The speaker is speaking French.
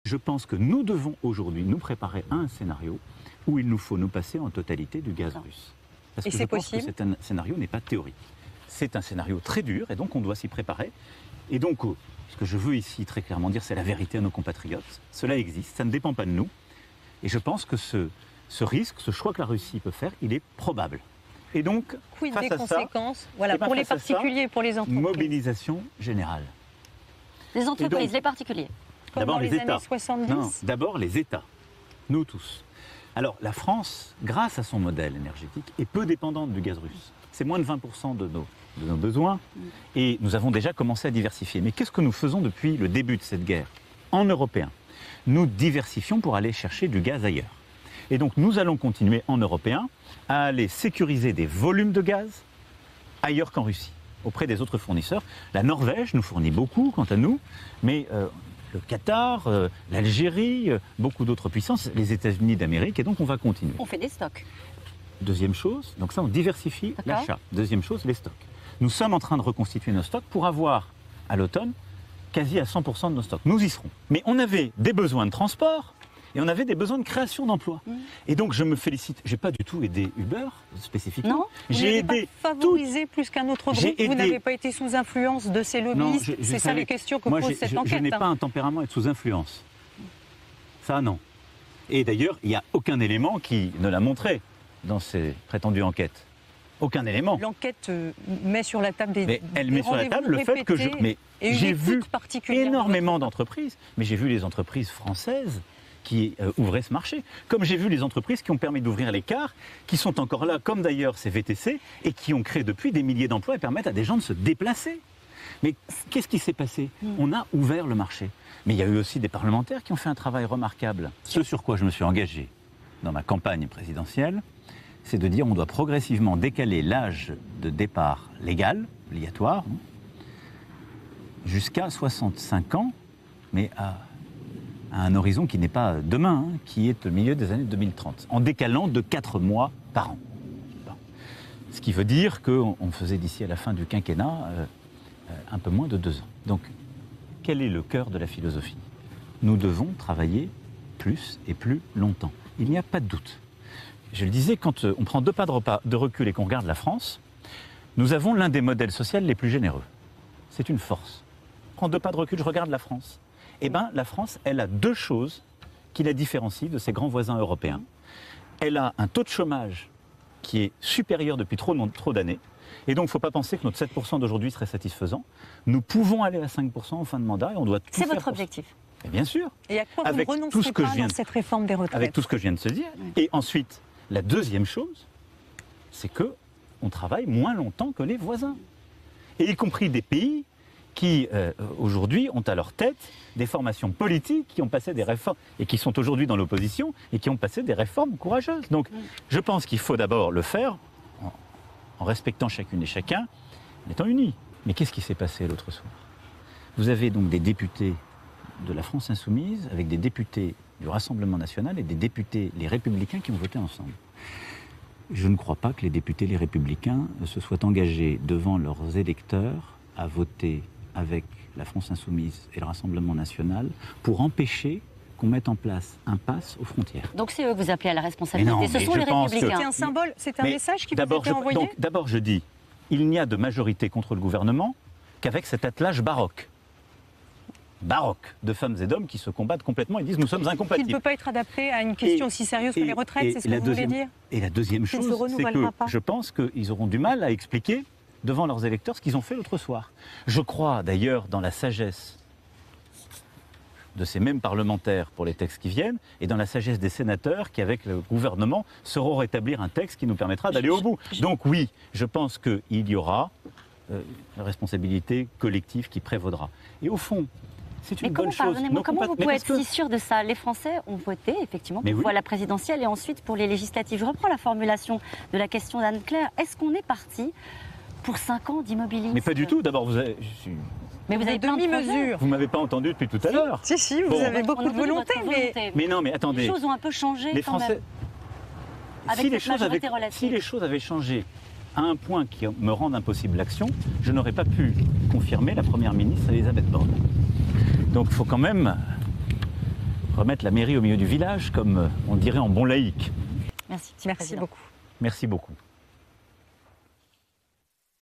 Je pense que nous devons aujourd'hui nous préparer à un scénario où il nous faut nous passer en totalité du gaz russe. Parce Et que c'est je pense possible? que un scénario n'est pas théorique. C'est un scénario très dur et donc on doit s'y préparer. Et donc, ce que je veux ici très clairement dire, c'est la vérité à nos compatriotes. Cela existe, ça ne dépend pas de nous. Et je pense que ce risque, ce choix que la Russie peut faire, il est probable. Et donc, Quid face des à ça, conséquences voilà, eh ben, pour les face à ça, particuliers et pour les entreprises. mobilisation générale. Les entreprises, donc- les particuliers. Comme D'abord dans les les années États. 70. Non, d'abord les États, nous tous. Alors la France, grâce à son modèle énergétique, est peu dépendante du gaz russe. C'est moins de 20% de nos besoins et nous avons déjà commencé à diversifier. Mais qu'est-ce que nous faisons depuis le début de cette guerre? En européen, nous diversifions pour aller chercher du gaz ailleurs. Et donc nous allons continuer en européen à aller sécuriser des volumes de gaz ailleurs qu'en Russie, auprès des autres fournisseurs. La Norvège nous fournit beaucoup, quant à nous, mais le Qatar, l'Algérie, beaucoup d'autres puissances, les États-Unis d'Amérique, et donc on va continuer. On fait des stocks. Deuxième chose, donc ça on diversifie D'accord. l'achat. Deuxième chose, les stocks. Nous sommes en train de reconstituer nos stocks pour avoir, à l'automne, quasi à 100% de nos stocks. Nous y serons. Mais on avait des besoins de transport, et on avait des besoins de création d'emplois. Et donc je me félicite, j'ai pas du tout aidé Uber spécifiquement. Non, Vous J'ai n'avez aidé pas favorisé plus qu'un autre J'ai groupe. Vous aidé- n'avez pas été sous influence de ces Non, lobbyistes. je C'est ça savais les questions que moi, pose j'ai- cette je enquête. n'ai pas un tempérament à être sous influence. Ça, non. Et d'ailleurs, il n'y a aucun élément qui ne l'a montré dans ces prétendues enquêtes. Aucun élément. L'enquête met sur la table des Mais elle met sur la table le rendez-vous fait que répétés mais et une j'ai écoute vu particulière de énormément votre- d'entreprises, mais j'ai vu les entreprises françaises qui ouvraient ce marché, comme j'ai vu les entreprises qui ont permis d'ouvrir l'écart, qui sont encore là, comme d'ailleurs ces VTC, et qui ont créé depuis des milliers d'emplois et permettent à des gens de se déplacer. Mais qu'est-ce qui s'est passé? On a ouvert le marché. Mais il y a eu aussi des parlementaires qui ont fait un travail remarquable. Ce sur quoi je me suis engagé dans ma campagne présidentielle, c'est de dire on doit progressivement décaler l'âge de départ légal, obligatoire, jusqu'à 65 ans, mais à un horizon qui n'est pas demain, qui est au milieu des années 2030, en décalant de 4 mois par an. Bon. Ce qui veut dire qu'on faisait d'ici à la fin du quinquennat un peu moins de 2 ans. Donc, quel est le cœur de la philosophie? Nous devons travailler plus et plus longtemps. Il n'y a pas de doute. Je le disais, quand on prend 2 pas de recul et qu'on regarde la France, nous avons l'un des modèles sociaux les plus généreux. C'est une force. Je prends 2 pas de recul, je regarde la France. Eh bien, la France, elle a 2 choses qui la différencient de ses grands voisins européens. Elle a un taux de chômage qui est supérieur depuis trop d'années. Et donc, il ne faut pas penser que notre 7% d'aujourd'hui serait satisfaisant. Nous pouvons aller à 5% en fin de mandat et on doit tout C'est faire votre pour- objectif. Et bien sûr, Et à quoi vous Avec ne tout renoncerez ce que pas je viens dans de- cette réforme des retraites? avec tout ce que je viens de se dire. Et ensuite, la deuxième chose, c'est que on travaille moins longtemps que les voisins. Et y compris des pays qui, aujourd'hui, ont à leur tête des formations politiques qui ont passé des réformes et qui sont aujourd'hui dans l'opposition et qui ont passé des réformes courageuses. Donc, je pense qu'il faut d'abord le faire en respectant chacune et chacun, en étant unis. Mais qu'est-ce qui s'est passé l'autre soir? Vous avez donc des députés de la France Insoumise avec des députés du Rassemblement National et des députés, les Républicains, qui ont voté ensemble. Je ne crois pas que les députés, les Républicains, se soient engagés devant leurs électeurs à voter avec la France Insoumise et le Rassemblement National pour empêcher qu'on mette en place un pass aux frontières. Donc c'est eux que vous appelez à la responsabilité. Mais non, Ce mais sont je les pense que- Républicains. C'est un symbole, c'est un Mais message qui vous a d'abord, été envoyé? donc, d'abord, je dis, il n'y a de majorité contre le gouvernement qu'avec cet attelage baroque. Baroque de femmes et d'hommes qui se combattent complètement et disent nous sommes Qui ne incompatibles. peut pas être adapté à une question aussi sérieuse que les retraites, c'est ce que la vous voulez deuxième- dire? Et la deuxième Qui ne chose, se c'est renouvellera que pas. je pense qu'ils auront du mal à expliquer devant leurs électeurs ce qu'ils ont fait l'autre soir. Je crois d'ailleurs dans la sagesse de ces mêmes parlementaires pour les textes qui viennent et dans la sagesse des sénateurs qui, avec le gouvernement, sauront rétablir un texte qui nous permettra d'aller au bout. Donc oui, je pense qu'il y aura une responsabilité collective qui prévaudra. Et au fond, c'est une Mais comment, bonne chose. pardonnez-moi, Nos comment vous mais pouvez parce être que- si sûr de ça? Les Français ont voté, effectivement, Mais pour oui. voir la présidentielle et ensuite pour les législatives. Je reprends la formulation de la question d'Anne-Claire. Est-ce qu'on est parti pour 5 ans d'immobilisme? Mais pas du tout. D'abord, vous avez... Mais vous avez plein de projets. demi-mesure. Vous m'avez pas entendu depuis tout à l'heure. Si, vous Bon. avez beaucoup On de entend votre volonté, mais Mais non, mais les attendez. choses ont un peu changé Les quand Français, même. Avec si les, cette choses avaient, majorité relative. si les choses avaient changé à un point qui me rend impossible l'action, je n'aurais pas pu confirmer la Première ministre Elisabeth Borne. Donc il faut quand même remettre la mairie au milieu du village, comme on dirait en bon laïc. Merci, Monsieur le Merci Président. beaucoup. Merci beaucoup.